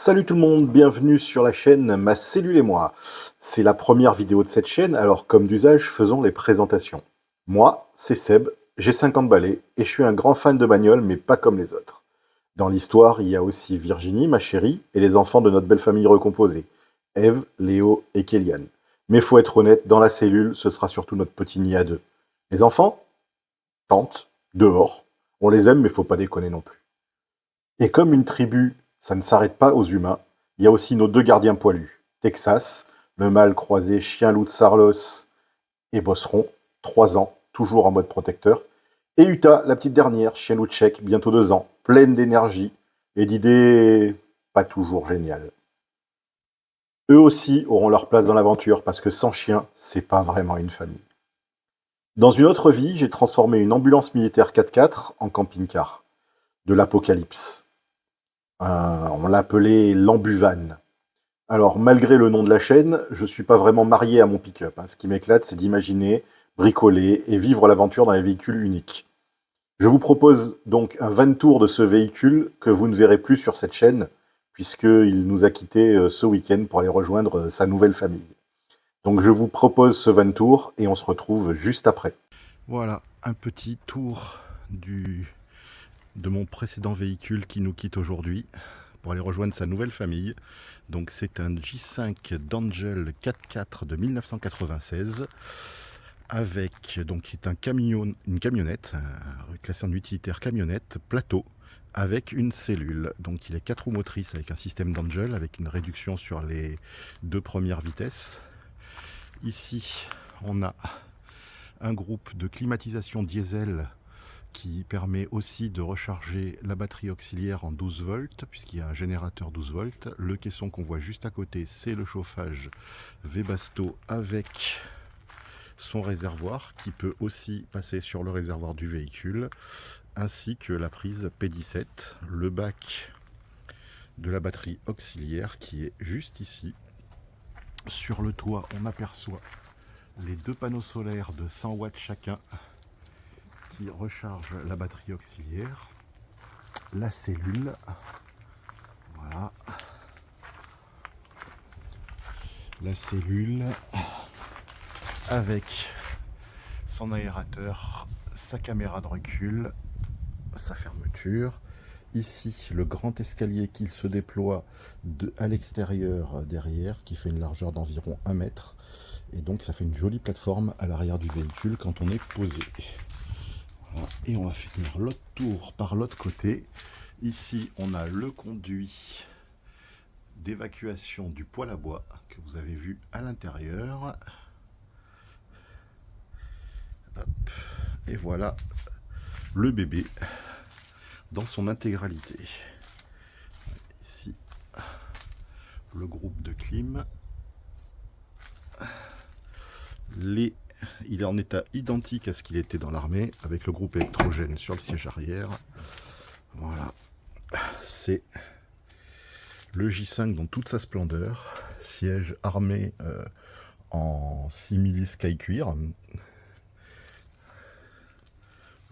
Salut tout le monde, bienvenue sur la chaîne Ma Cellule et moi. C'est la première vidéo de cette chaîne, alors comme d'usage, faisons les présentations. Moi, c'est Seb, j'ai 50 balais et je suis un grand fan de bagnole, mais pas comme les autres. Dans l'histoire, il y a aussi Virginie, ma chérie, et les enfants de notre belle famille recomposée. Eve, Léo et Kéliane. Mais faut être honnête, dans la cellule, ce sera surtout notre petit nid à deux. Les enfants? Tente, dehors. On les aime, mais faut pas déconner non plus. Et comme une tribu, ça ne s'arrête pas aux humains, il y a aussi nos deux gardiens poilus. Texas, le mâle croisé chien-loup de Sarlos et Bosseron, 3 ans, toujours en mode protecteur. Et Utah, la petite dernière, chien-loup tchèque, bientôt 2 ans, pleine d'énergie et d'idées pas toujours géniales. Eux aussi auront leur place dans l'aventure parce que sans chien, c'est pas vraiment une famille. Dans une autre vie, j'ai transformé une ambulance militaire 4x4 en camping-car. De l'apocalypse. On l'appelait l'Ambuvan. Alors, malgré le nom de la chaîne, je ne suis pas vraiment marié à mon pick-up. Ce qui m'éclate, c'est d'imaginer, bricoler et vivre l'aventure dans un véhicule unique. Je vous propose donc un van tour de ce véhicule que vous ne verrez plus sur cette chaîne, puisqu'il nous a quittés ce week-end pour aller rejoindre sa nouvelle famille. Donc je vous propose ce van tour et on se retrouve juste après. Voilà, un petit tour de mon précédent véhicule qui nous quitte aujourd'hui pour aller rejoindre sa nouvelle famille. Donc c'est un J5 d'Angel 4x4 de 1996 avec donc c'est une camionnette classée en utilitaire camionnette plateau avec une cellule. Donc il est 4 roues motrices avec un système d'Angel avec une réduction sur les 2 premières vitesses. Ici on a un groupe de climatisation diesel qui permet aussi de recharger la batterie auxiliaire en 12 volts, puisqu'il y a un générateur 12 volts. Le caisson qu'on voit juste à côté, c'est le chauffage Webasto avec son réservoir, qui peut aussi passer sur le réservoir du véhicule, ainsi que la prise P17, le bac de la batterie auxiliaire qui est juste ici. Sur le toit, on aperçoit les 2 panneaux solaires de 100 watts chacun qui rechargent la batterie auxiliaire. La cellule, voilà, la cellule avec son aérateur, sa caméra de recul, sa fermeture. Ici, le grand escalier qui se déploie à l'extérieur derrière, qui fait une largeur d'environ 1 mètre. Et donc, ça fait une jolie plateforme à l'arrière du véhicule quand on est posé. Voilà. Et on va finir l'autre tour par l'autre côté. Ici, on a le conduit d'évacuation du poêle à bois que vous avez vu à l'intérieur. Et voilà le bébé dans son intégralité. Ici, le groupe de clim. Il est en état identique à ce qu'il était dans l'armée, avec le groupe électrogène sur le siège arrière. Voilà, c'est le J5 dans toute sa splendeur. Siège armé en simili sky cuir.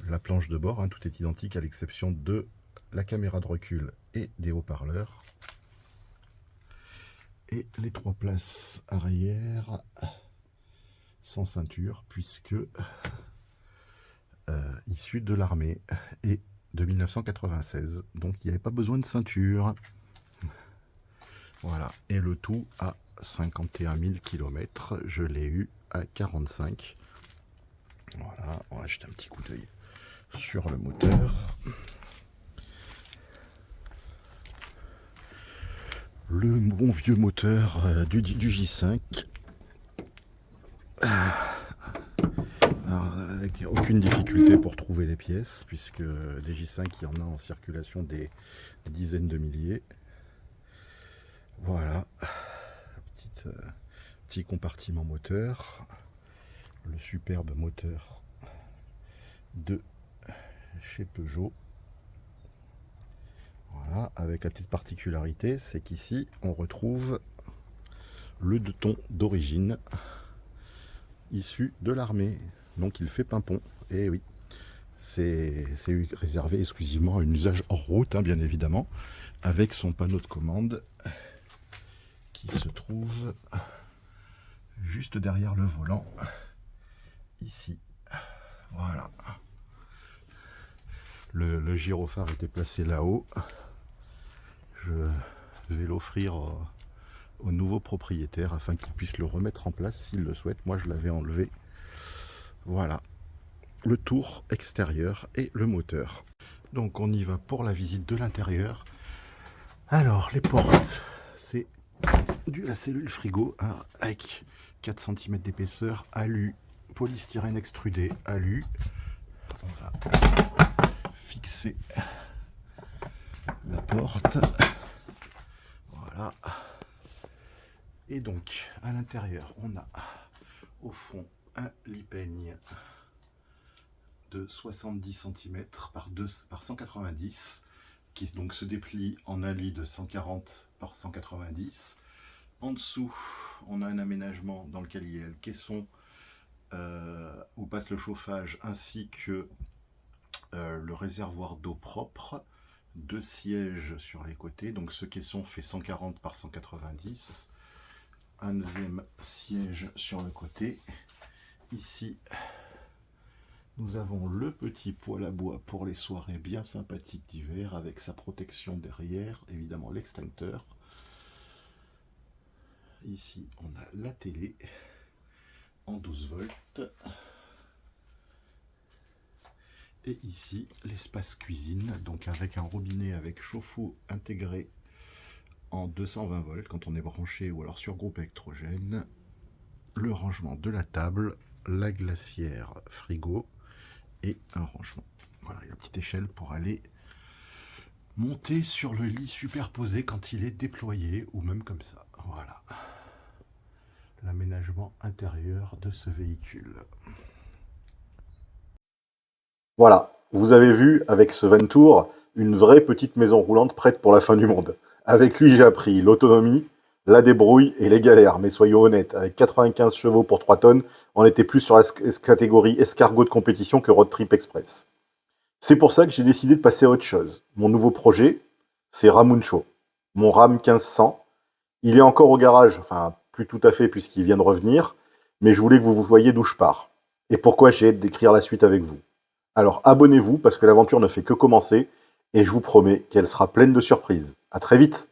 La planche de bord, tout est identique à l'exception de la caméra de recul et des haut-parleurs. Et les 3 places arrière sans ceinture, puisque issu de l'armée et de 1996. Donc il n'y avait pas besoin de ceinture. Voilà, et le tout à 51 000 km. Je l'ai eu à 45. Voilà, on va jeter un petit coup d'œil sur le moteur. Le bon vieux moteur du J5. Alors, avec aucune difficulté pour trouver les pièces, puisque des J5, il y en a en circulation des dizaines de milliers. Voilà, petit compartiment moteur, le superbe moteur de chez Peugeot. Voilà, avec la petite particularité, c'est qu'ici on retrouve le 2 tons d'origine issu de l'armée. Donc il fait pimpon, et oui, C'est réservé exclusivement à un usage hors route, hein, bien évidemment, avec son panneau de commande qui se trouve juste derrière le volant, ici. Voilà. Le gyrophare était placé là-haut. Je vais l'offrir au nouveau propriétaire afin qu'il puisse le remettre en place s'il le souhaite. Moi, je l'avais enlevé. Voilà. Le tour extérieur et le moteur. Donc, on y va pour la visite de l'intérieur. Alors, les portes, c'est la cellule frigo, hein, avec 4 cm d'épaisseur, alu, polystyrène extrudé, alu. On va fixer la porte. Voilà. Et donc, à l'intérieur, on a au fond un lit peigne de 70 cm par 190 qui donc se déplie en un lit de 140 par 190. En dessous, on a un aménagement dans lequel il y a le caisson où passe le chauffage ainsi que le réservoir d'eau propre, 2 sièges sur les côtés, donc ce caisson fait 140 par 190, un deuxième siège sur le côté. Ici, nous avons le petit poêle à bois pour les soirées bien sympathiques d'hiver avec sa protection derrière, évidemment l'extincteur. Ici, on a la télé en 12 volts. Et ici, l'espace cuisine, donc avec un robinet avec chauffe-eau intégré en 220 volts quand on est branché ou alors sur groupe électrogène. Le rangement de la table, la glacière frigo et un rangement. Voilà, il y a une petite échelle pour aller monter sur le lit superposé quand il est déployé ou même comme ça. Voilà. L'aménagement intérieur de ce véhicule. Voilà, vous avez vu avec ce Ventour une vraie petite maison roulante prête pour la fin du monde. Avec lui, j'ai appris l'autonomie, la débrouille et les galères. Mais soyons honnêtes, avec 95 chevaux pour 3 tonnes, on était plus sur la catégorie escargot de compétition que road trip express. C'est pour ça que j'ai décidé de passer à autre chose. Mon nouveau projet, c'est Ramuncho, mon Ram 1500. Il est encore au garage, enfin plus tout à fait puisqu'il vient de revenir, mais je voulais que vous voyiez d'où je pars. Et pourquoi j'ai hâte d'écrire la suite avec vous. Alors abonnez-vous parce que l'aventure ne fait que commencer et je vous promets qu'elle sera pleine de surprises. À très vite!